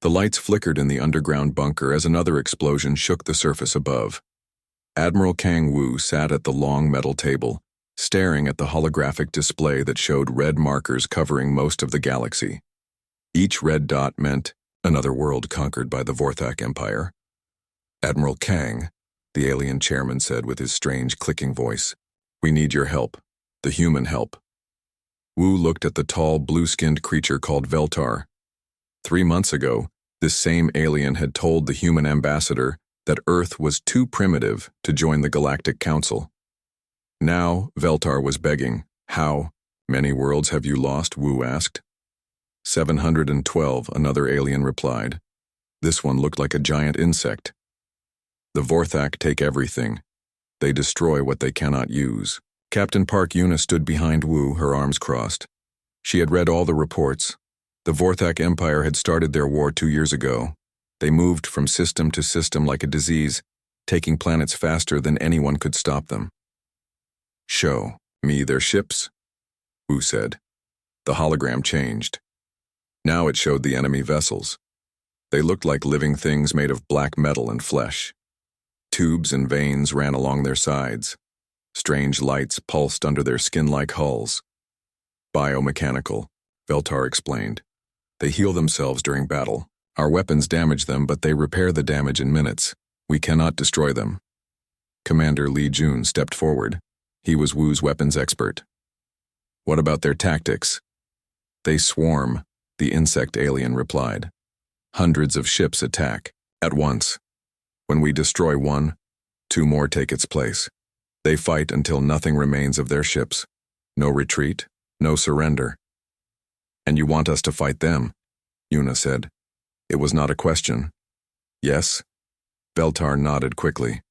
The lights flickered in the underground bunker as another explosion shook the surface above. Admiral Kang Wu sat at the long metal table, staring at the holographic display that showed red markers covering most of the galaxy. Each red dot meant another world conquered by the Vorthak Empire. "Admiral Kang," the alien chairman said with his strange clicking voice, "we need your help, the human help." Wu looked at the tall, blue-skinned creature called Veltar. 3 months ago, this same alien had told the human ambassador that Earth was too primitive to join the Galactic Council. Now, Veltar was begging. "How many worlds have you lost?" Wu asked. 712, another alien replied. This one looked like a giant insect. "The Vorthak take everything. They destroy what they cannot use." Captain Park Yuna stood behind Wu, her arms crossed. She had read all the reports. The Vorthak Empire had started their war 2 years ago. They moved from system to system like a disease, taking planets faster than anyone could stop them. "Show me their ships," Wu said. The hologram changed. Now it showed the enemy vessels. They looked like living things made of black metal and flesh. Tubes and veins ran along their sides. Strange lights pulsed under their skin-like hulls. "Biomechanical," Veltar explained. "They heal themselves during battle. Our weapons damage them, but they repair the damage in minutes. We cannot destroy them." Commander Li Jun stepped forward. He was Wu's weapons expert. "What about their tactics?" "They swarm," the insect alien replied. "Hundreds of ships attack at once. When we destroy one, 2 more take its place. They fight until nothing remains of their ships. No retreat, no surrender." "And you want us to fight them?" Yuna said. It was not a question. "Yes?" Veltar nodded quickly.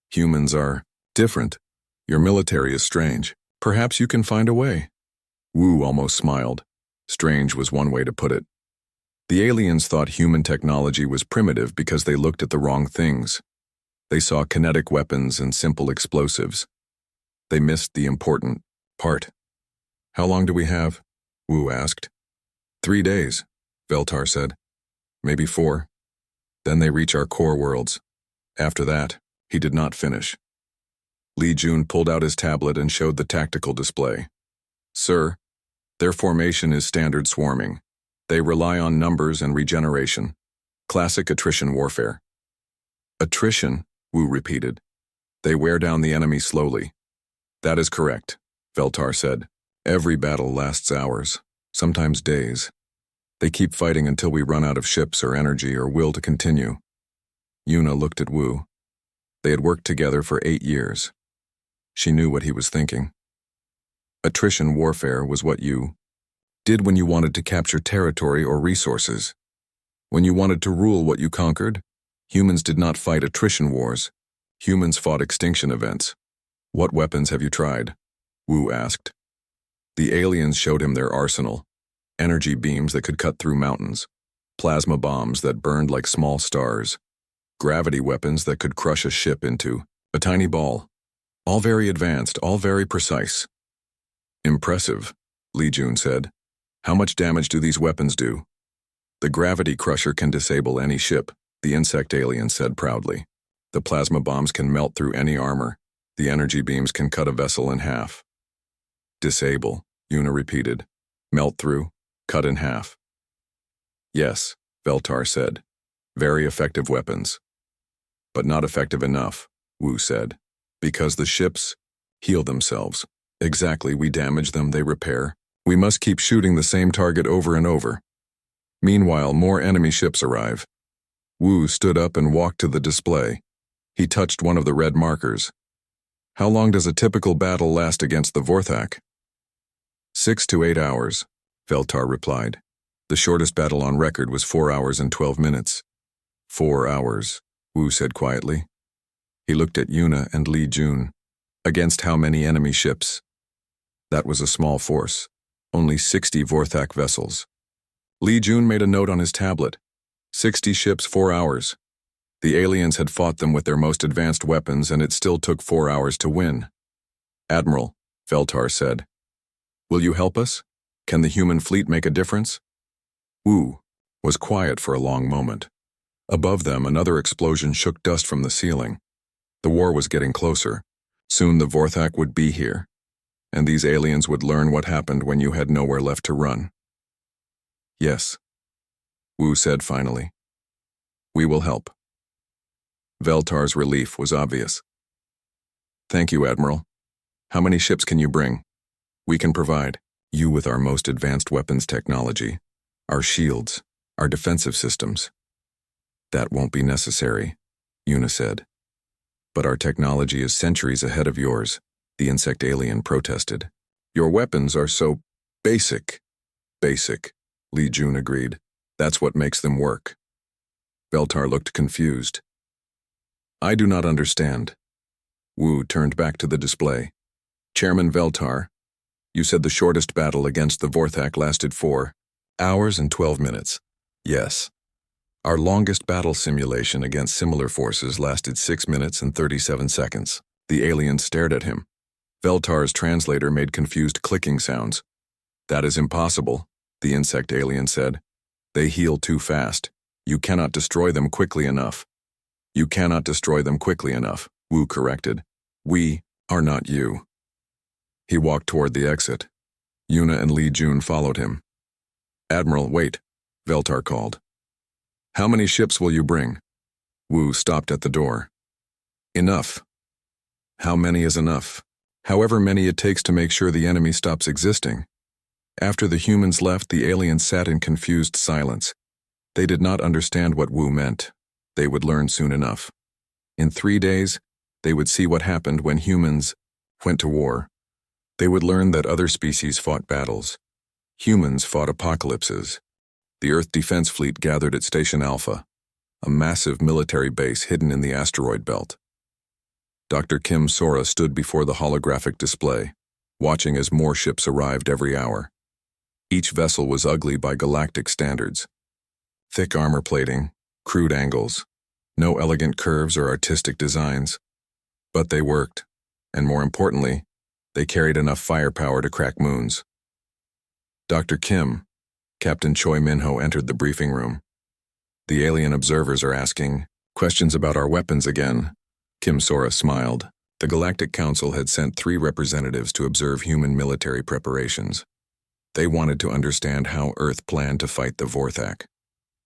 "Humans are different. Your military is strange. Perhaps you can find a way." Wu almost smiled. Strange was one way to put it. The aliens thought human technology was primitive because they looked at the wrong things. They saw kinetic weapons and simple explosives. They missed the important part. "How long do we have?" Wu asked. 3 days, Veltar said. "Maybe 4. Then they reach our core worlds. After that, he did not finish." Li Jun pulled out his tablet and showed the tactical display. "Sir, their formation is standard swarming. They rely on numbers and regeneration. Classic attrition warfare." "Attrition?" Wu repeated. "They wear down the enemy slowly." "That is correct," Veltar said. "Every battle lasts hours, sometimes days. They keep fighting until we run out of ships or energy or will to continue." Yuna looked at Wu. They had worked together for 8 years. She knew what he was thinking. Attrition warfare was what you did when you wanted to capture territory or resources. When you wanted to rule what you conquered, humans did not fight attrition wars. Humans fought extinction events. "What weapons have you tried?" Wu asked. The aliens showed him their arsenal. Energy beams that could cut through mountains. Plasma bombs that burned like small stars. Gravity weapons that could crush a ship into a tiny ball. All very advanced, all very precise. "Impressive," Li Jun said. "How much damage do these weapons do?" "The gravity crusher can disable any ship," the insect alien said proudly. "The plasma bombs can melt through any armor. The energy beams can cut a vessel in half." "Disable," Yuna repeated. "Melt through, cut in half." "Yes," Veltar said. "Very effective weapons." "But not effective enough," Wu said. "Because the ships heal themselves. Exactly, we damage them, they repair. We must keep shooting the same target over and over. Meanwhile, more enemy ships arrive." Wu stood up and walked to the display. He touched one of the red markers. "How long does a typical battle last against the Vorthak?" 6 to 8 hours, Veltar replied. "The shortest battle on record was 4 hours and 12 minutes. 4 hours, Wu said quietly. He looked at Yuna and Li Jun. Against how many enemy ships? That was a small force. Only 60 Vorthak vessels. Li Jun made a note on his tablet. 60 ships, 4 hours. The aliens had fought them with their most advanced weapons, and it still took 4 hours to win. "Admiral," Veltar said. "Will you help us? Can the human fleet make a difference?" "Wu," was quiet for a long moment. Above them, another explosion shook dust from the ceiling. The war was getting closer. Soon the Vorthak would be here, and these aliens would learn what happened when you had nowhere left to run. Yes, Wu said finally. We will help. Veltar's relief was obvious. Thank you, Admiral. How many ships can you bring? We can provide you with our most advanced weapons technology, our shields, our defensive systems. That won't be necessary, Yuna said. But our technology is centuries ahead of yours, the insect alien protested. Your weapons are so basic. Basic, Li Jun agreed. That's what makes them work. Veltar looked confused. I do not understand. Wu turned back to the display. Chairman Veltar, you said the shortest battle against the Vorthak lasted 4 hours and 12 minutes. Yes. Our longest battle simulation against similar forces lasted 6 minutes and 37 seconds. The alien stared at him. Veltar's translator made confused clicking sounds. That is impossible, the insect alien said. They heal too fast. You cannot destroy them quickly enough. You cannot destroy them quickly enough, Wu corrected. We are not you. He walked toward the exit. Yuna and Li Jun followed him. Admiral, wait, Veltar called. How many ships will you bring? Wu stopped at the door. Enough. How many is enough? However many it takes to make sure the enemy stops existing. After the humans left, the aliens sat in confused silence. They did not understand what Wu meant. They would learn soon enough. In 3 days, they would see what happened when humans went to war. They would learn that other species fought battles. Humans fought apocalypses. The Earth Defense Fleet gathered at Station Alpha, a massive military base hidden in the asteroid belt. Dr. Kim Sora stood before the holographic display, watching as more ships arrived every hour. Each vessel was ugly by galactic standards. Thick armor plating, crude angles, no elegant curves or artistic designs. But they worked, and more importantly, they carried enough firepower to crack moons. Dr. Kim, Captain Choi Minho entered the briefing room. The alien observers are asking questions about our weapons again. Kim Sora smiled. The Galactic Council had sent 3 representatives to observe human military preparations. They wanted to understand how Earth planned to fight the Vorthak.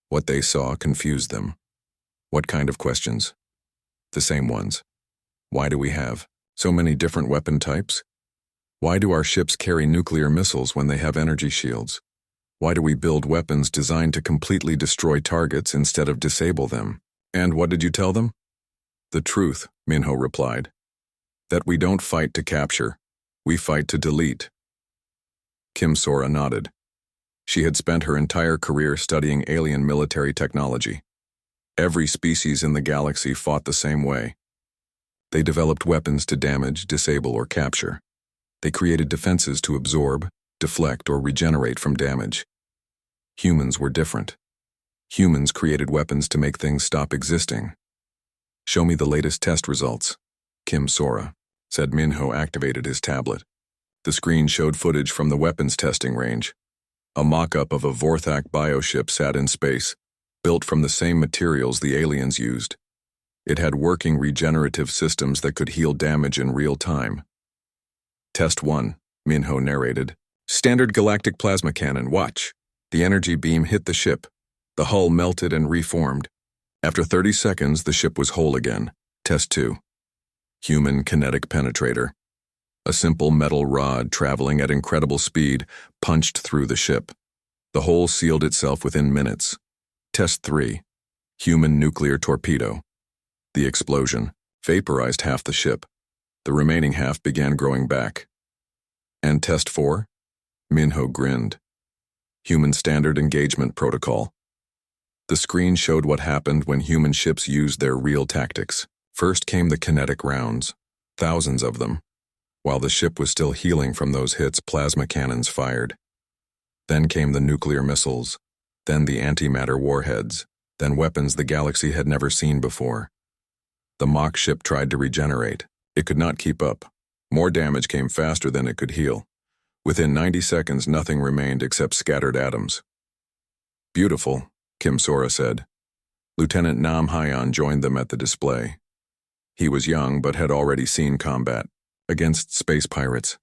What they saw confused them. What kind of questions? The same ones. Why do we have so many different weapon types? Why do our ships carry nuclear missiles when they have energy shields? Why do we build weapons designed to completely destroy targets instead of disable them? And what did you tell them? The truth, Minho replied. That we don't fight to capture. We fight to delete. Kim Sora nodded. She had spent her entire career studying alien military technology. Every species in the galaxy fought the same way. They developed weapons to damage, disable, or capture. They created defenses to absorb, deflect, or regenerate from damage. Humans were different. Humans created weapons to make things stop existing. Show me the latest test results, Kim Sora said. Minho activated his tablet. The screen showed footage from the weapons testing range. A mock-up of a Vorthak bioship sat in space, built from the same materials the aliens used. It had working regenerative systems that could heal damage in real time. Test 1, Minho narrated. Standard galactic plasma cannon, watch. The energy beam hit the ship. The hull melted and reformed. After 30 seconds, the ship was whole again. Test 2. Human kinetic penetrator. A simple metal rod traveling at incredible speed punched through the ship. The hole sealed itself within minutes. Test 3. Human nuclear torpedo. The explosion vaporized half the ship. The remaining half began growing back. And Test 4? Minho grinned. Human standard engagement protocol. The screen showed what happened when human ships used their real tactics. First came the kinetic rounds, thousands of them. While the ship was still healing from those hits, plasma cannons fired. Then came the nuclear missiles, then the antimatter warheads, then weapons the galaxy had never seen before. The mock ship tried to regenerate. It could not keep up. More damage came faster than it could heal. Within 90 seconds, nothing remained except scattered atoms. Beautiful, Kim Sora said. Lieutenant Nam Hyon joined them at the display. He was young but had already seen combat against space pirates.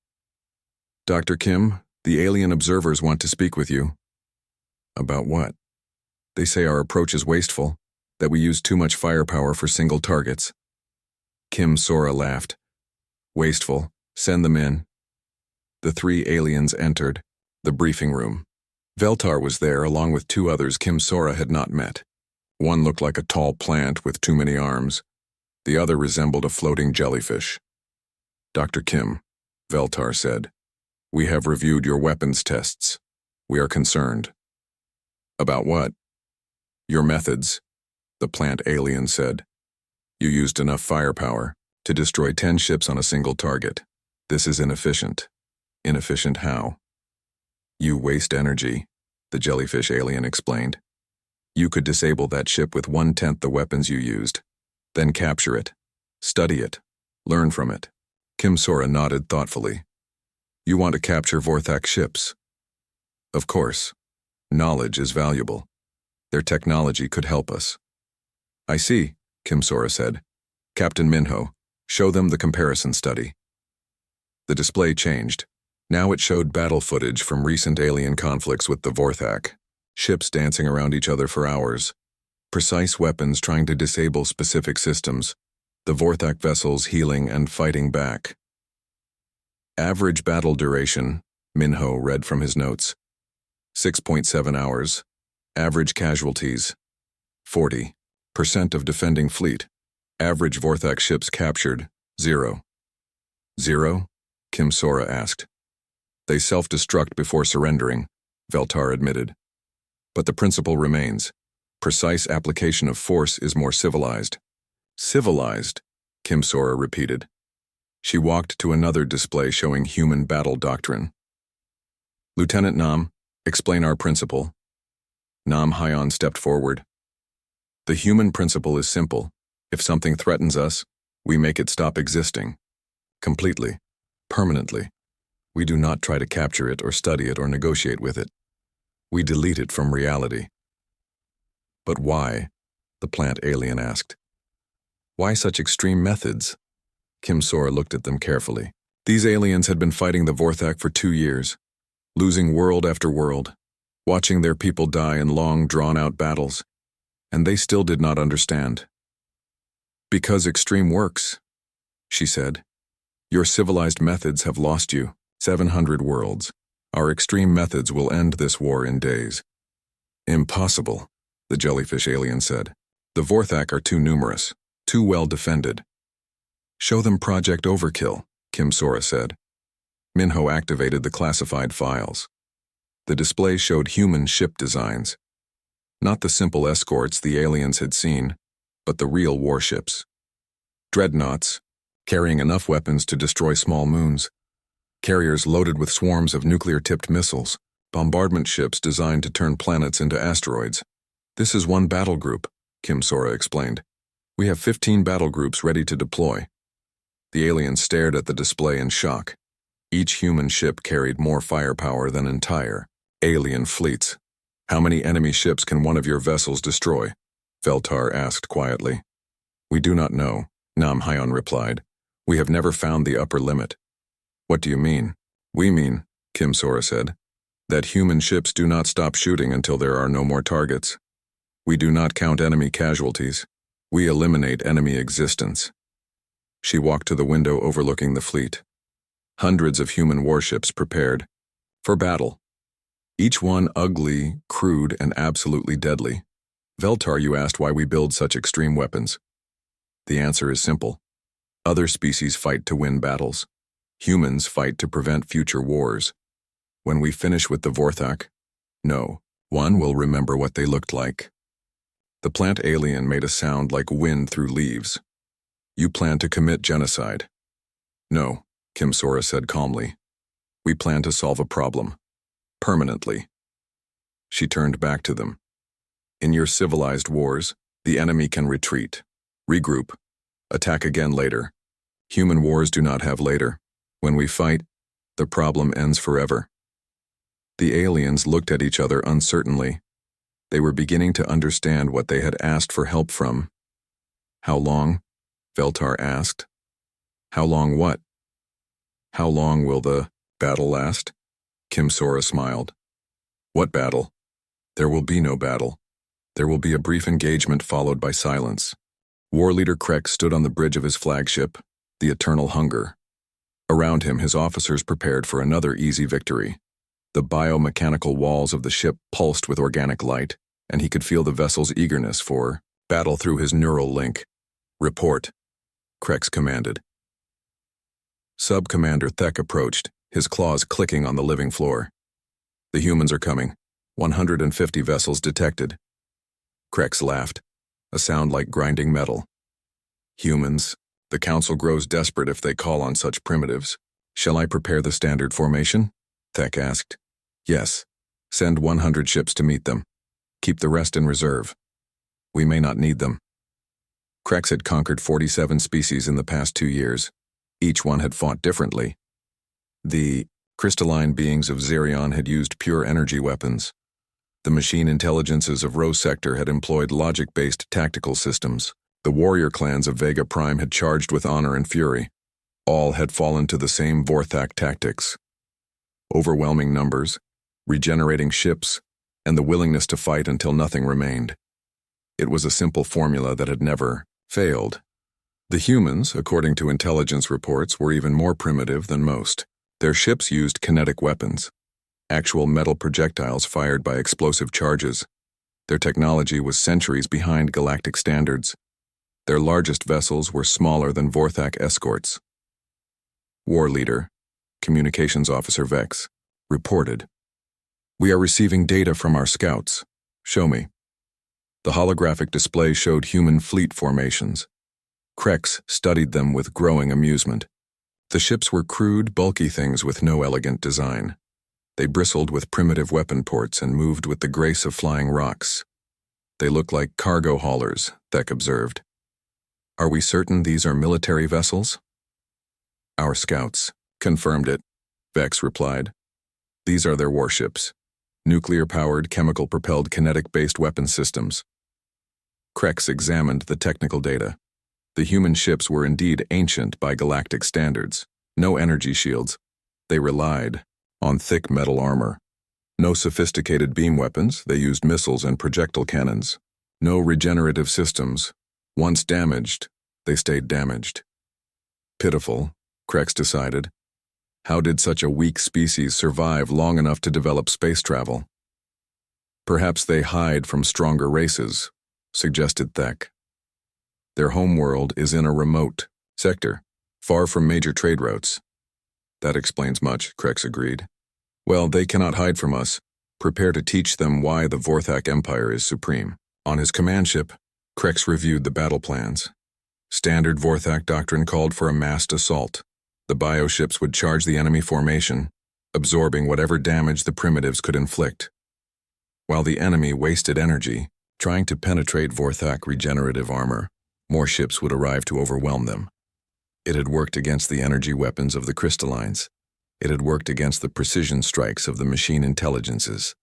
Dr. Kim, the alien observers want to speak with you. About what? They say our approach is wasteful, that we use too much firepower for single targets. Kim Sora laughed. Wasteful. Send them in. The three aliens entered the briefing room. Veltar was there along with two others Kim Sora had not met. One looked like a tall plant with too many arms. The other resembled a floating jellyfish. Dr. Kim, Veltar said, we have reviewed your weapons tests. We are concerned. About what? Your methods, the plant alien said. You used enough firepower to destroy 10 ships on a single target. This is inefficient. Inefficient how? You waste energy, the jellyfish alien explained. You could disable that ship with 1/10 the weapons you used. Then capture it. Study it. Learn from it. Kim Sora nodded thoughtfully. You want to capture Vorthak ships? Of course. Knowledge is valuable. Their technology could help us. I see, Kim Sora said. Captain Minho, show them the comparison study. The display changed. Now it showed battle footage from recent alien conflicts with the Vorthak. Ships dancing around each other for hours. Precise weapons trying to disable specific systems. The Vorthak vessels healing and fighting back. Average battle duration, Minho read from his notes. 6.7 hours. Average casualties. 40% of defending fleet. Average Vorthak ships captured, 0. 0? Kim Sora asked. They self-destruct before surrendering, Veltar admitted. But the principle remains. Precise application of force is more civilized. Civilized, Kim Sora repeated. She walked to another display showing human battle doctrine. Lieutenant Nam, explain our principle. Nam Hyon stepped forward. The human principle is simple. If something threatens us, we make it stop existing. Completely. Permanently. We do not try to capture it or study it or negotiate with it. We delete it from reality. But why? The plant alien asked. Why such extreme methods? Kim Sora looked at them carefully. These aliens had been fighting the Vorthak for 2 years, losing world after world, watching their people die in long, drawn-out battles, and they still did not understand. Because extreme works, she said. Your civilized methods have lost you. 700 worlds. Our extreme methods will end this war in days. Impossible, the jellyfish alien said. The Vorthak are too numerous, too well defended. Show them Project Overkill, Kim Sora said. Minho activated the classified files. The display showed human ship designs. Not the simple escorts the aliens had seen, but the real warships. Dreadnoughts, carrying enough weapons to destroy small moons. Carriers loaded with swarms of nuclear-tipped missiles. Bombardment ships designed to turn planets into asteroids. This is one battle group, Kim Sora explained. We have 15 battle groups ready to deploy. The aliens stared at the display in shock. Each human ship carried more firepower than entire alien fleets. How many enemy ships can one of your vessels destroy? Veltar asked quietly. We do not know, Nam Hyon replied. We have never found the upper limit. What do you mean? We mean, Kim Sora said, that human ships do not stop shooting until there are no more targets. We do not count enemy casualties. We eliminate enemy existence. She walked to the window overlooking the fleet. Hundreds of human warships prepared for battle. Each one ugly, crude, and absolutely deadly. Veltar, you asked why we build such extreme weapons. The answer is simple. Other species fight to win battles. Humans fight to prevent future wars. When we finish with the Vorthak, no one will remember what they looked like. The plant alien made a sound like wind through leaves. You plan to commit genocide. No, Kim Sora said calmly. We plan to solve a problem. Permanently. She turned back to them. In your civilized wars, the enemy can retreat, regroup, attack again later. Human wars do not have later. When we fight, the problem ends forever. The aliens looked at each other uncertainly. They were beginning to understand what they had asked for help from. How long? Veltar asked. How long what? How long will the battle last? Kim Sora smiled. What battle? There will be no battle. There will be a brief engagement followed by silence. War Leader Krek stood on the bridge of his flagship, the Eternal Hunger. Around him, his officers prepared for another easy victory. The biomechanical walls of the ship pulsed with organic light, and he could feel the vessel's eagerness for battle through his neural link. Report, Krex commanded. Sub-Commander Thek approached, his claws clicking on the living floor. The humans are coming. 150 vessels detected. Krex laughed, a sound like grinding metal. Humans, the Council grows desperate if they call on such primitives. Shall I prepare the standard formation? Thek asked. Yes. Send 100 ships to meet them. Keep the rest in reserve. We may not need them. Krex had conquered 47 species in the past 2 years. Each one had fought differently. The crystalline beings of Xerion had used pure energy weapons. The machine intelligences of Rose Sector had employed logic-based tactical systems. The warrior clans of Vega Prime had charged with honor and fury. All had fallen to the same Vorthak tactics. Overwhelming numbers, regenerating ships, and the willingness to fight until nothing remained. It was a simple formula that had never failed. The humans, according to intelligence reports, were even more primitive than most. Their ships used kinetic weapons, actual metal projectiles fired by explosive charges. Their technology was centuries behind galactic standards. Their largest vessels were smaller than Vorthak escorts. War Leader, Communications Officer Vex, reported. We are receiving data from our scouts. Show me. The holographic display showed human fleet formations. Krex studied them with growing amusement. The ships were crude, bulky things with no elegant design. They bristled with primitive weapon ports and moved with the grace of flying rocks. They looked like cargo haulers, Thek observed. Are we certain these are military vessels? Our scouts confirmed it, Vex replied. These are their warships. Nuclear-powered, chemical-propelled, kinetic-based weapon systems. Krex examined the technical data. The human ships were indeed ancient by galactic standards. No energy shields. They relied on thick metal armor. No sophisticated beam weapons, they used missiles and projectile cannons. No regenerative systems. Once damaged, they stayed damaged. Pitiful, Krex decided. How did such a weak species survive long enough to develop space travel? Perhaps they hide from stronger races, suggested Thek. Their homeworld is in a remote sector, far from major trade routes. That explains much, Krex agreed. Well, they cannot hide from us. Prepare to teach them why the Vorthak Empire is supreme. On his command ship, Krex reviewed the battle plans. Standard Vorthak doctrine called for a massed assault. The bioships would charge the enemy formation, absorbing whatever damage the primitives could inflict. While the enemy wasted energy trying to penetrate Vorthak regenerative armor, more ships would arrive to overwhelm them. It had worked against the energy weapons of the crystallines. It had worked against the precision strikes of the machine intelligences.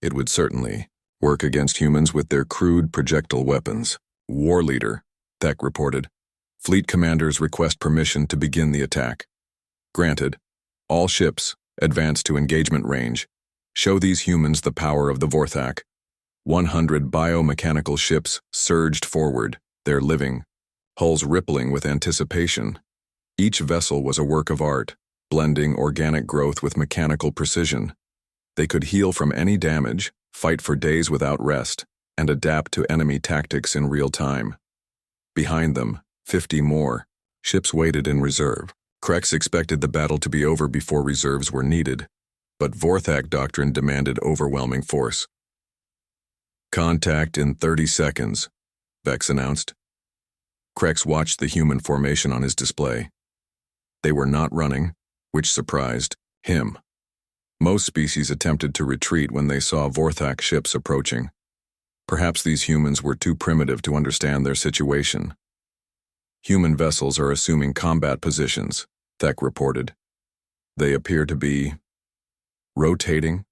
It would certainly work against humans with their crude projectile weapons. War Leader, Thek reported. Fleet commanders request permission to begin the attack. Granted. All ships, advance to engagement range. Show these humans the power of the Vorthak. 100 biomechanical ships surged forward, their living, hulls rippling with anticipation. Each vessel was a work of art, blending organic growth with mechanical precision. They could heal from any damage, fight for days without rest, and adapt to enemy tactics in real time. Behind them, 50 more ships waited in reserve. Krex expected the battle to be over before reserves were needed, but Vorthak doctrine demanded overwhelming force. Contact in 30 seconds, Vex announced. Krex watched the human formation on his display. They were not running, which surprised him. Most species attempted to retreat when they saw Vorthak ships approaching. Perhaps these humans were too primitive to understand their situation. Human vessels are assuming combat positions, Thek reported. They appear to be rotating.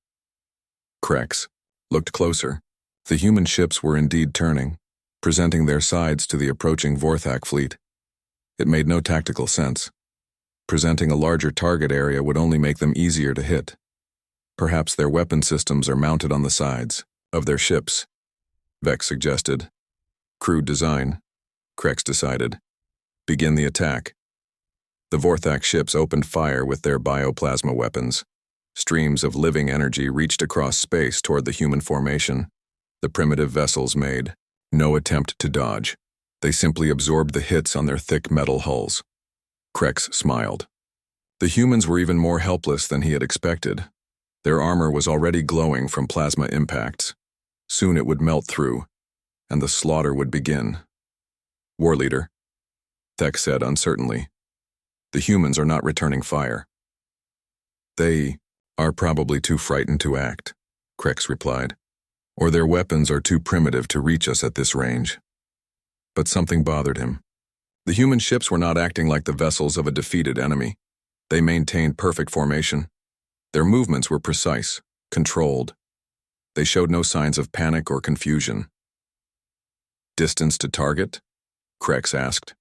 Krex looked closer. The human ships were indeed turning, presenting their sides to the approaching Vorthak fleet. It made no tactical sense. Presenting a larger target area would only make them easier to hit. Perhaps their weapon systems are mounted on the sides of their ships, Vex suggested. Crude design, Krex decided. Begin the attack. The Vorthak ships opened fire with their bioplasma weapons. Streams of living energy reached across space toward the human formation. The primitive vessels made no attempt to dodge. They simply absorbed the hits on their thick metal hulls. Krex smiled. The humans were even more helpless than he had expected. Their armor was already glowing from plasma impacts. Soon it would melt through, and the slaughter would begin. War leader, Thek said uncertainly. The humans are not returning fire. They are probably too frightened to act, Krex replied. Or their weapons are too primitive to reach us at this range. But something bothered him. The human ships were not acting like the vessels of a defeated enemy. They maintained perfect formation. Their movements were precise, controlled. They showed no signs of panic or confusion. Distance to target? Krex asked.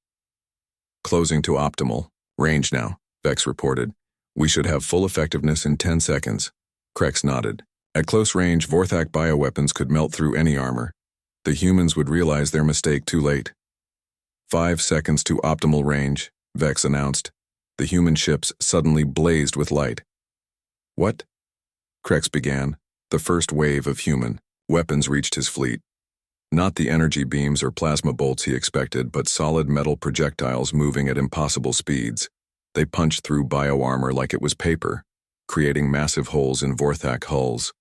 Closing to optimal. Range now, Vex reported. We should have full effectiveness in 10 seconds. Krex nodded. At close range, Vorthak bioweapons could melt through any armor. The humans would realize their mistake too late. 5 seconds to optimal range, Vex announced. The human ships suddenly blazed with light. What? Krex began. The first wave of human weapons reached his fleet. Not the energy beams or plasma bolts he expected, but solid metal projectiles moving at impossible speeds. They punched through bioarmor like it was paper, creating massive holes in Vorthak hulls.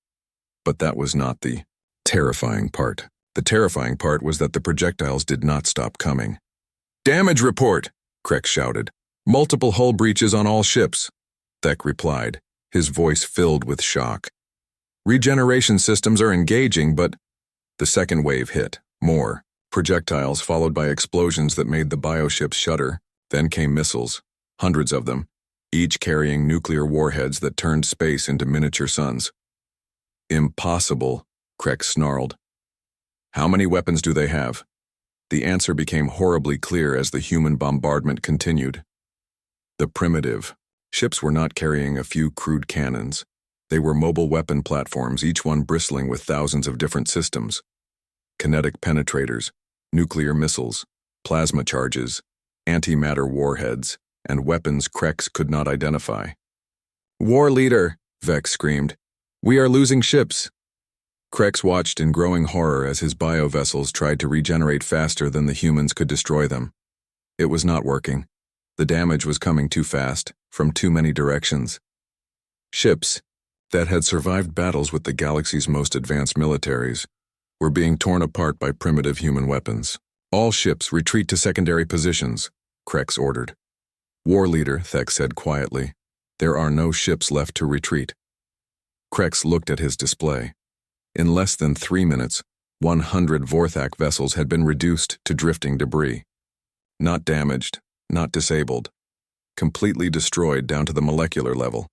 But that was not the terrifying part. The terrifying part was that the projectiles did not stop coming. Damage report, Krex shouted. Multiple hull breaches on all ships. Thek replied, his voice filled with shock. Regeneration systems are engaging, but the second wave hit. More projectiles followed by explosions that made the bioships shudder. Then came missiles, hundreds of them, each carrying nuclear warheads that turned space into miniature suns. Impossible, Krex snarled. How many weapons do they have? The answer became horribly clear as the human bombardment continued. The primitive ships were not carrying a few crude cannons. They were mobile weapon platforms, each one bristling with thousands of different systems. Kinetic penetrators, nuclear missiles, plasma charges, antimatter warheads, and weapons Krex could not identify. War leader, Vex screamed. We are losing ships. Krex watched in growing horror as his biovessels tried to regenerate faster than the humans could destroy them. It was not working. The damage was coming too fast, from too many directions. Ships that had survived battles with the galaxy's most advanced militaries were being torn apart by primitive human weapons. All ships retreat to secondary positions, Krex ordered. War leader, Thek said quietly. There are no ships left to retreat. Krex looked at his display. In less than 3 minutes, 100 Vorthak vessels had been reduced to drifting debris. Not damaged, not disabled. Completely destroyed down to the molecular level.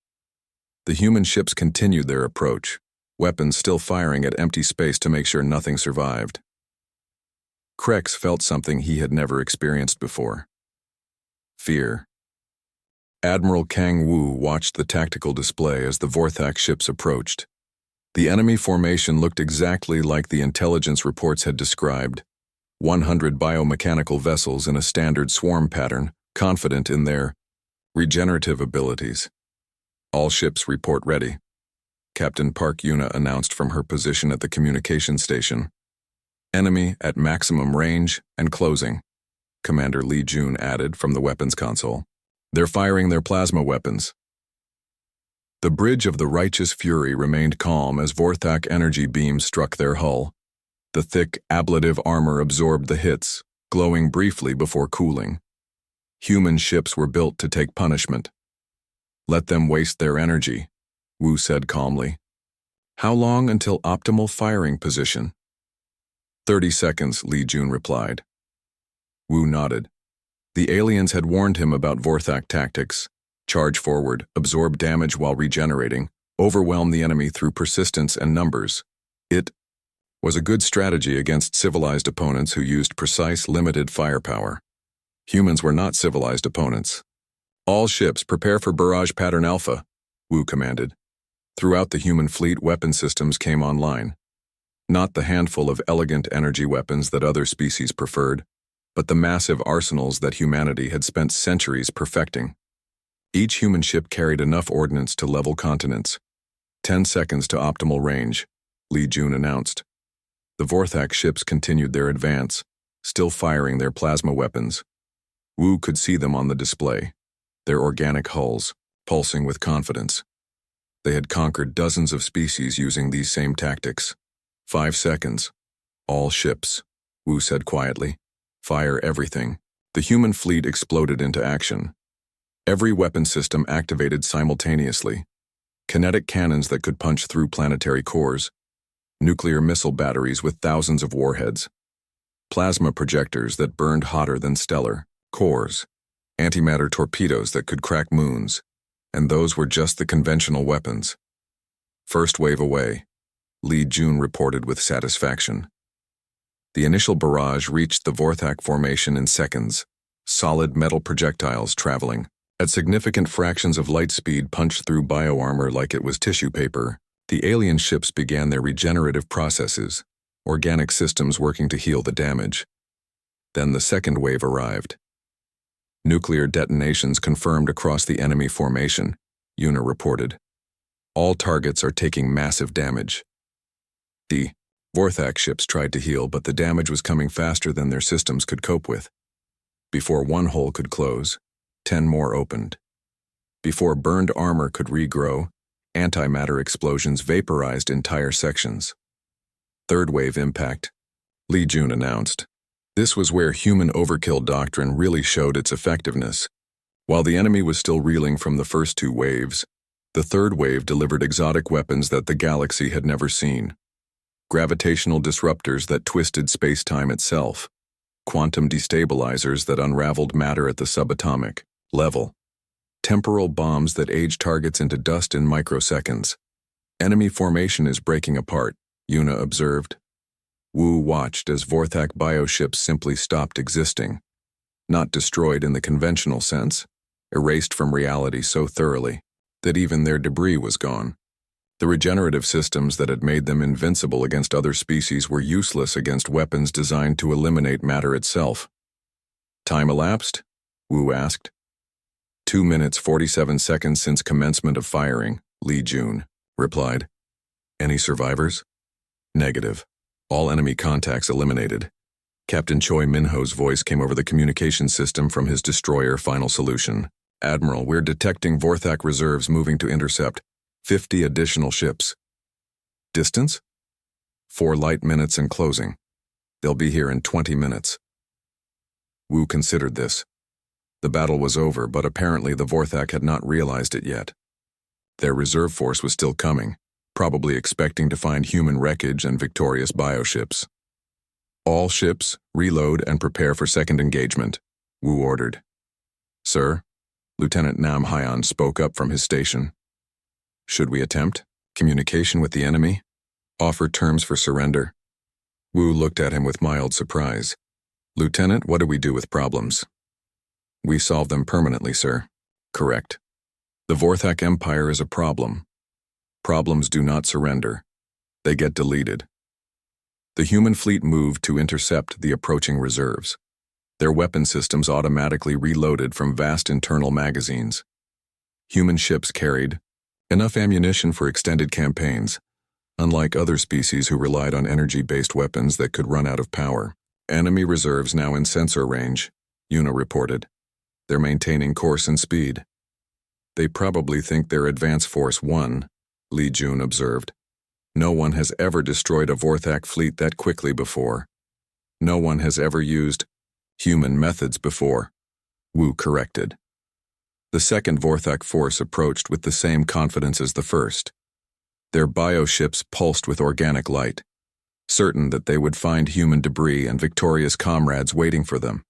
The human ships continued their approach, weapons still firing at empty space to make sure nothing survived. Krex felt something he had never experienced before. Fear. Admiral Kang Wu watched the tactical display as the Vorthak ships approached. The enemy formation looked exactly like the intelligence reports had described. 100 biomechanical vessels in a standard swarm pattern, confident in their regenerative abilities. All ships report ready, Captain Park Yuna announced from her position at the communication station. Enemy at maximum range and closing, Commander Lee Jun added from the weapons console. They're firing their plasma weapons. The bridge of the Righteous Fury remained calm as Vorthak energy beams struck their hull. The thick, ablative armor absorbed the hits, glowing briefly before cooling. Human ships were built to take punishment. Let them waste their energy, Wu said calmly. How long until optimal firing position? 30 seconds, Lee Jun replied. Wu nodded. The aliens had warned him about Vorthak tactics. Charge forward, absorb damage while regenerating, overwhelm the enemy through persistence and numbers. It was a good strategy against civilized opponents who used precise, limited firepower. Humans were not civilized opponents. All ships prepare for barrage pattern Alpha, Wu commanded. Throughout the human fleet, weapon systems came online. Not the handful of elegant energy weapons that other species preferred, but the massive arsenals that humanity had spent centuries perfecting. Each human ship carried enough ordnance to level continents. 10 seconds to optimal range, Li Jun announced. The Vorthak ships continued their advance, still firing their plasma weapons. Wu could see them on the display, their organic hulls, pulsing with confidence. They had conquered dozens of species using these same tactics. 5 seconds. All ships, Wu said quietly. Fire everything. The human fleet exploded into action. Every weapon system activated simultaneously. Kinetic cannons that could punch through planetary cores. Nuclear missile batteries with thousands of warheads. Plasma projectors that burned hotter than stellar cores. Antimatter torpedoes that could crack moons. And those were just the conventional weapons. First wave away, Li Jun reported with satisfaction. The initial barrage reached the Vorthak formation in seconds, solid metal projectiles traveling at significant fractions of light speed punched through bioarmor like it was tissue paper. The alien ships began their regenerative processes, organic systems working to heal the damage. Then the second wave arrived. Nuclear detonations confirmed across the enemy formation, Yuna reported. All targets are taking massive damage. The Vorthak ships tried to heal, but the damage was coming faster than their systems could cope with. Before one hole could close, 10 more opened. Before burned armor could regrow, antimatter explosions vaporized entire sections. Third wave impact, Li Jun announced. This was where human overkill doctrine really showed its effectiveness. While the enemy was still reeling from the first 2 waves, the third wave delivered exotic weapons that the galaxy had never seen. Gravitational disruptors that twisted space-time itself. Quantum destabilizers that unraveled matter at the subatomic level. Temporal bombs that age targets into dust in microseconds. Enemy formation is breaking apart, Yuna observed. Wu watched as Vorthak bioships simply stopped existing. Not destroyed in the conventional sense, erased from reality so thoroughly that even their debris was gone. The regenerative systems that had made them invincible against other species were useless against weapons designed to eliminate matter itself. Time elapsed? Wu asked. 2 minutes 47 seconds since commencement of firing, Li Jun replied. Any survivors? Negative. All enemy contacts eliminated. Captain Choi Minho's voice came over the communication system from his destroyer Final Solution. Admiral, we're detecting Vorthak reserves moving to intercept 50 additional ships. Distance? 4 light minutes and closing. They'll be here in 20 minutes. Wu considered this. The battle was over, but apparently the Vorthak had not realized it yet. Their reserve force was still coming, probably expecting to find human wreckage and victorious bioships. All ships, reload and prepare for second engagement, Wu ordered. Sir, Lieutenant Nam Hyan spoke up from his station. Should we attempt communication with the enemy? Offer terms for surrender? Wu looked at him with mild surprise. Lieutenant, what do we do with problems? We solve them permanently, sir. Correct. The Vorthak Empire is a problem. Problems do not surrender. They get deleted. The human fleet moved to intercept the approaching reserves. Their weapon systems automatically reloaded from vast internal magazines. Human ships carried enough ammunition for extended campaigns, unlike other species who relied on energy-based weapons that could run out of power. Enemy reserves now in sensor range, Yuna reported. They're maintaining course and speed. They probably think they're Advance Force 1, Li Jun observed. No one has ever destroyed a Vorthak fleet that quickly before. No one has ever used human methods before, Wu corrected. The second Vorthak force approached with the same confidence as the first. Their bioships pulsed with organic light, certain that they would find human debris and victorious comrades waiting for them.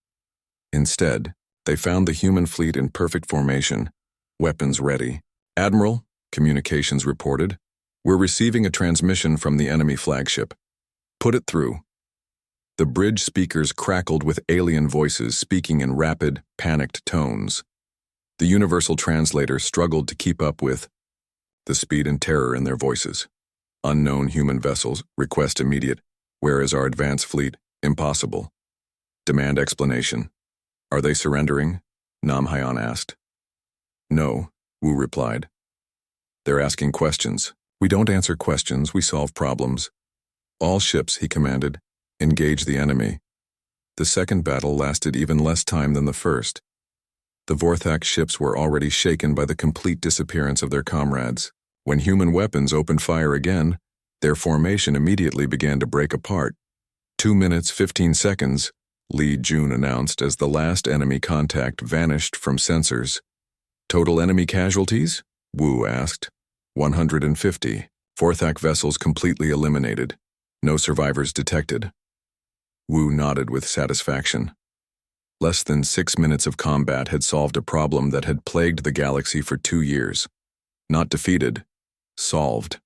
Instead, they found the human fleet in perfect formation, weapons ready. Admiral, communications reported, we're receiving a transmission from the enemy flagship. Put it through. The bridge speakers crackled with alien voices speaking in rapid, panicked tones. The universal translator struggled to keep up with the speed and terror in their voices. Unknown human vessels, request immediate. Where is our advance fleet? Impossible. Demand explanation. Are they surrendering? Nam-Hyan asked. No, Wu replied. They're asking questions. We don't answer questions, we solve problems. All ships, he commanded, engage the enemy. The second battle lasted even less time than the first. The Vorthak ships were already shaken by the complete disappearance of their comrades. When human weapons opened fire again, their formation immediately began to break apart. 2 minutes, 15 seconds, Li Jun announced as the last enemy contact vanished from sensors. Total enemy casualties? Wu asked. 150. Vorthak vessels completely eliminated. No survivors detected. Wu nodded with satisfaction. Less than 6 minutes of combat had solved a problem that had plagued the galaxy for 2 years. Not defeated, solved.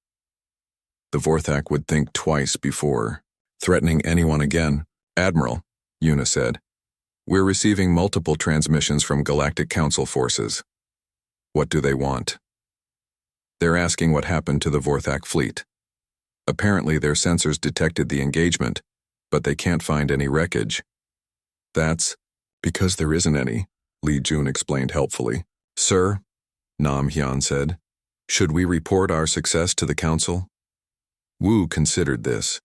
The Vorthak would think twice before threatening anyone again. Admiral, Yuna said, we're receiving multiple transmissions from Galactic Council forces. What do they want? They're asking what happened to the Vorthak fleet. Apparently their sensors detected the engagement, but they can't find any wreckage. That's because there isn't any, Li Jun explained helpfully. Sir, Nam-Hyan said, should we report our success to the Council? Wu considered this.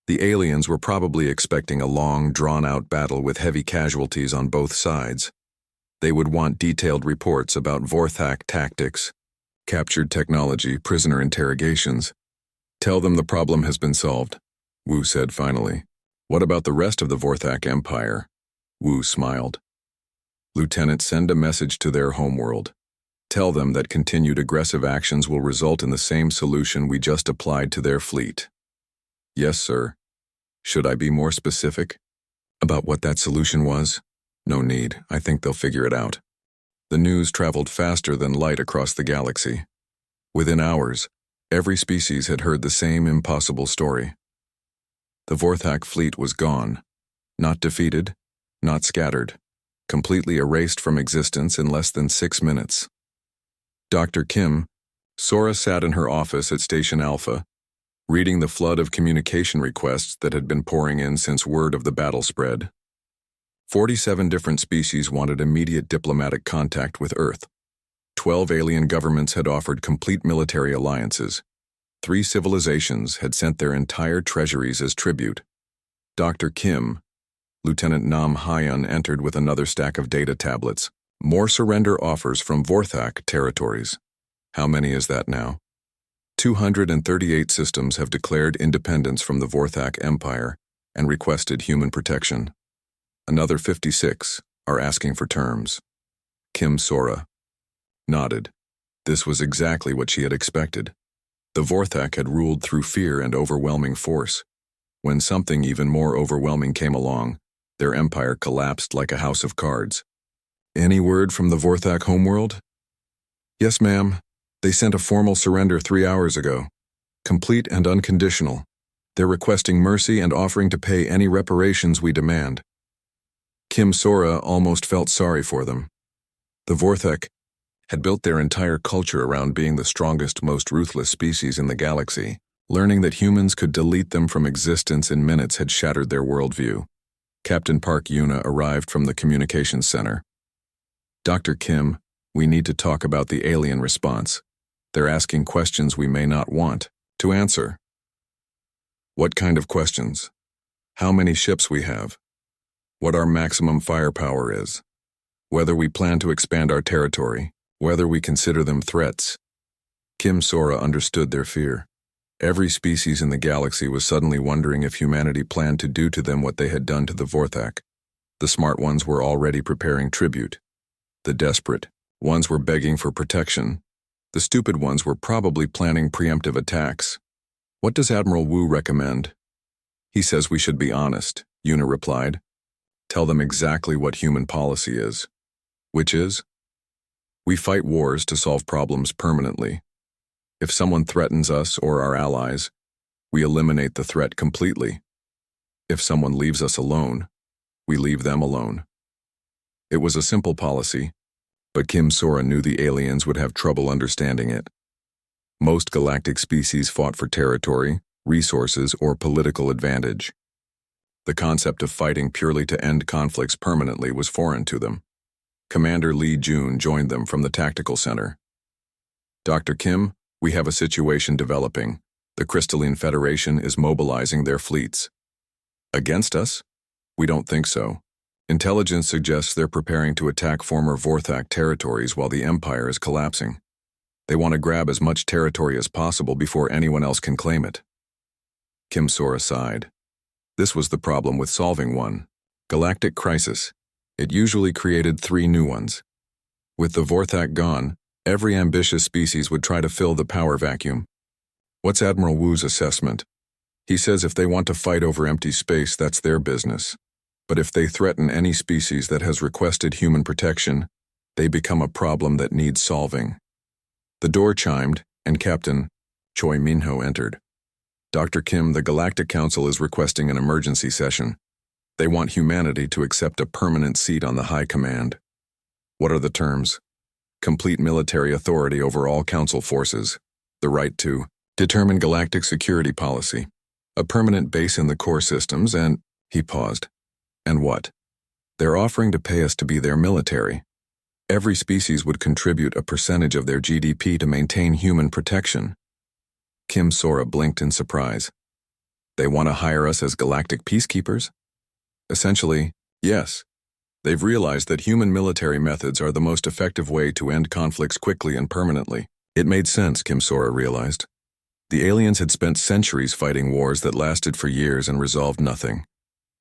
The aliens were probably expecting a long, drawn-out battle with heavy casualties on both sides. They would want detailed reports about Vorthak tactics, captured technology, prisoner interrogations. Tell them the problem has been solved, Wu said finally. What about the rest of the Vorthak Empire? Wu smiled. Lieutenant, send a message to their homeworld. Tell them that continued aggressive actions will result in the same solution we just applied to their fleet. Yes, sir. Should I be more specific about what that solution was? No need. I think they'll figure it out. The news traveled faster than light across the galaxy. Within hours, every species had heard the same impossible story. The Vorthak fleet was gone. Not defeated, not scattered, completely erased from existence in less than 6 minutes. Dr. Kim, Sora sat in her office at Station Alpha, reading the flood of communication requests that had been pouring in since word of the battle spread. 47 different species wanted immediate diplomatic contact with Earth. 12 alien governments had offered complete military alliances. 3 civilizations had sent their entire treasuries as tribute. Dr. Kim, Lieutenant Nam-Hyan entered with another stack of data tablets. More surrender offers from Vorthak territories. How many is that now? 238 systems have declared independence from the Vorthak Empire and requested human protection. Another 56 are asking for terms. Kim Sora nodded. This was exactly what she had expected. The Vorthak had ruled through fear and overwhelming force. When something even more overwhelming came along, their empire collapsed like a house of cards. Any word from the Vorthak homeworld? Yes, ma'am. They sent a formal surrender 3 hours ago. Complete and unconditional. They're requesting mercy and offering to pay any reparations we demand. Kim Sora almost felt sorry for them. The Vorthak had built their entire culture around being the strongest, most ruthless species in the galaxy. Learning that humans could delete them from existence in minutes had shattered their worldview. Captain Park Yuna arrived from the communications center. Dr. Kim, we need to talk about the alien response. They're asking questions we may not want to answer. What kind of questions? How many ships we have? What our maximum firepower is? Whether we plan to expand our territory? Whether we consider them threats? Kim Sora understood their fear. Every species in the galaxy was suddenly wondering if humanity planned to do to them what they had done to the Vorthak. The smart ones were already preparing tribute. The desperate ones were begging for protection. The stupid ones were probably planning preemptive attacks. What does Admiral Wu recommend? He says we should be honest, Yuna replied. Tell them exactly what human policy is. Which is? We fight wars to solve problems permanently. If someone threatens us or our allies, we eliminate the threat completely. If someone leaves us alone, we leave them alone. It was a simple policy, but Kim Sora knew the aliens would have trouble understanding it. Most galactic species fought for territory, resources, or political advantage. The concept of fighting purely to end conflicts permanently was foreign to them. Commander Lee Jun joined them from the Tactical Center. Dr. Kim, we have a situation developing. The Crystalline Federation is mobilizing their fleets. Against us? We don't think so. Intelligence suggests they're preparing to attack former Vorthak territories while the Empire is collapsing. They want to grab as much territory as possible before anyone else can claim it. Kim Sora sighed. This was the problem with solving one galactic crisis. It usually created 3 new ones. With the Vorthak gone, every ambitious species would try to fill the power vacuum. What's Admiral Wu's assessment? He says if they want to fight over empty space, that's their business. But if they threaten any species that has requested human protection, they become a problem that needs solving. The door chimed, and Captain Choi Minho entered. Dr. Kim, the Galactic Council is requesting an emergency session. They want humanity to accept a permanent seat on the High Command. What are the terms? Complete military authority over all Council forces, the right to determine galactic security policy, a permanent base in the core systems, and he paused. And what? They're offering to pay us to be their military. Every species would contribute a percentage of their GDP to maintain human protection. Kim Sora blinked in surprise. They want to hire us as galactic peacekeepers? Essentially, yes. They've realized that human military methods are the most effective way to end conflicts quickly and permanently. It made sense, Kim Sora realized. The aliens had spent centuries fighting wars that lasted for years and resolved nothing.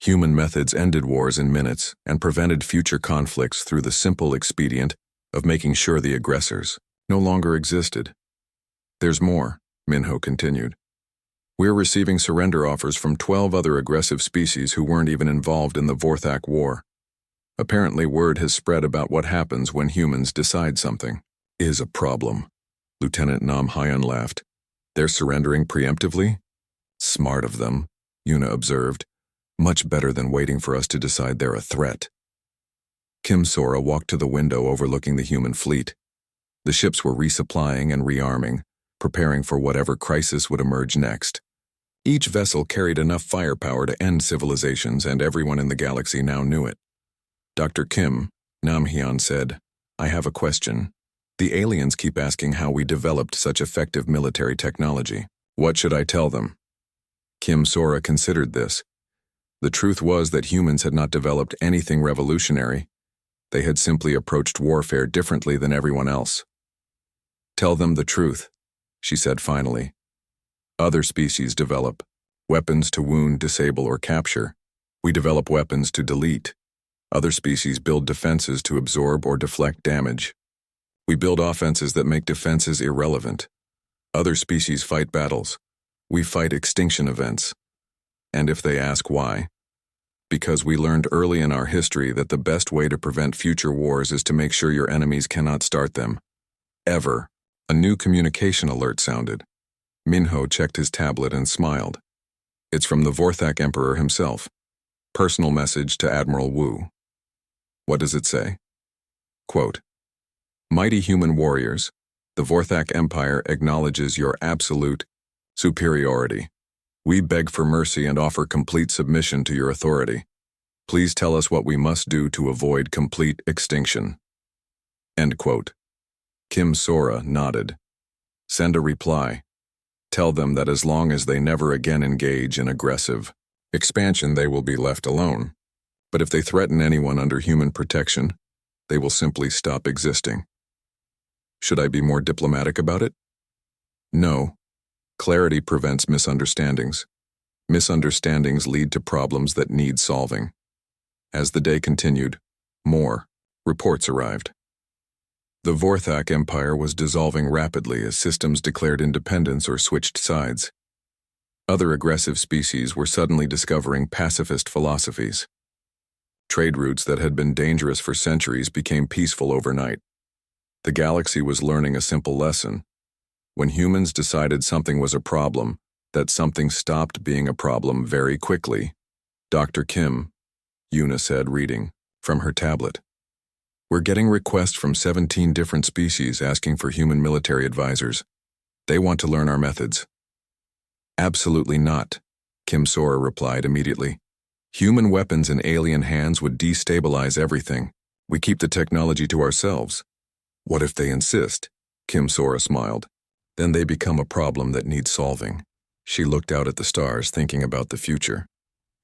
Human methods ended wars in minutes and prevented future conflicts through the simple expedient of making sure the aggressors no longer existed. There's more, Minho continued. We're receiving surrender offers from 12 other aggressive species who weren't even involved in the Vorthak War. Apparently word has spread about what happens when humans decide something is a problem. Lieutenant Nam Hyun laughed. They're surrendering preemptively? Smart of them, Yuna observed. Much better than waiting for us to decide they're a threat. Kim Sora walked to the window overlooking the human fleet. The ships were resupplying and rearming, preparing for whatever crisis would emerge next. Each vessel carried enough firepower to end civilizations, and everyone in the galaxy now knew it. Dr. Kim, Nam Hyun said, I have a question. The aliens keep asking how we developed such effective military technology. What should I tell them? Kim Sora considered this. The truth was that humans had not developed anything revolutionary. They had simply approached warfare differently than everyone else. Tell them the truth, she said finally. Other species develop weapons to wound, disable, or capture. We develop weapons to delete. Other species build defenses to absorb or deflect damage. We build offenses that make defenses irrelevant. Other species fight battles. We fight extinction events. And if they ask why, because we learned early in our history that the best way to prevent future wars is to make sure your enemies cannot start them. Ever. A new communication alert sounded. Minho checked his tablet and smiled. It's from the Vorthak Emperor himself. Personal message to Admiral Wu. What does it say? Quote, Mighty human warriors, the Vorthak Empire acknowledges your absolute superiority. We beg for mercy and offer complete submission to your authority. Please tell us what we must do to avoid complete extinction. End quote. Kim Sora nodded. Send a reply. Tell them that as long as they never again engage in aggressive expansion, they will be left alone. But if they threaten anyone under human protection, they will simply stop existing. Should I be more diplomatic about it? No. Clarity prevents misunderstandings. Misunderstandings lead to problems that need solving. As the day continued, more reports arrived. The Vorthak Empire was dissolving rapidly as systems declared independence or switched sides. Other aggressive species were suddenly discovering pacifist philosophies. Trade routes that had been dangerous for centuries became peaceful overnight. The galaxy was learning a simple lesson. When humans decided something was a problem, that something stopped being a problem very quickly. Dr. Kim, Yuna said, reading from her tablet. We're getting requests from 17 different species asking for human military advisors. They want to learn our methods. Absolutely not, Kim Sora replied immediately. Human weapons in alien hands would destabilize everything. We keep the technology to ourselves. What if they insist? Kim Sora smiled. Then they become a problem that needs solving. She looked out at the stars, thinking about the future.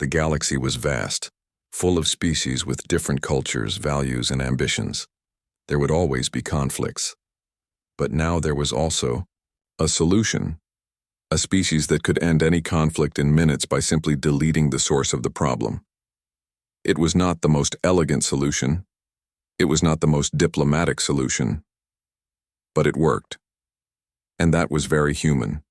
The galaxy was vast, full of species with different cultures, values, and ambitions. There would always be conflicts. But now there was also a solution. A species that could end any conflict in minutes by simply deleting the source of the problem. It was not the most elegant solution. It was not the most diplomatic solution. But it worked. And that was very human.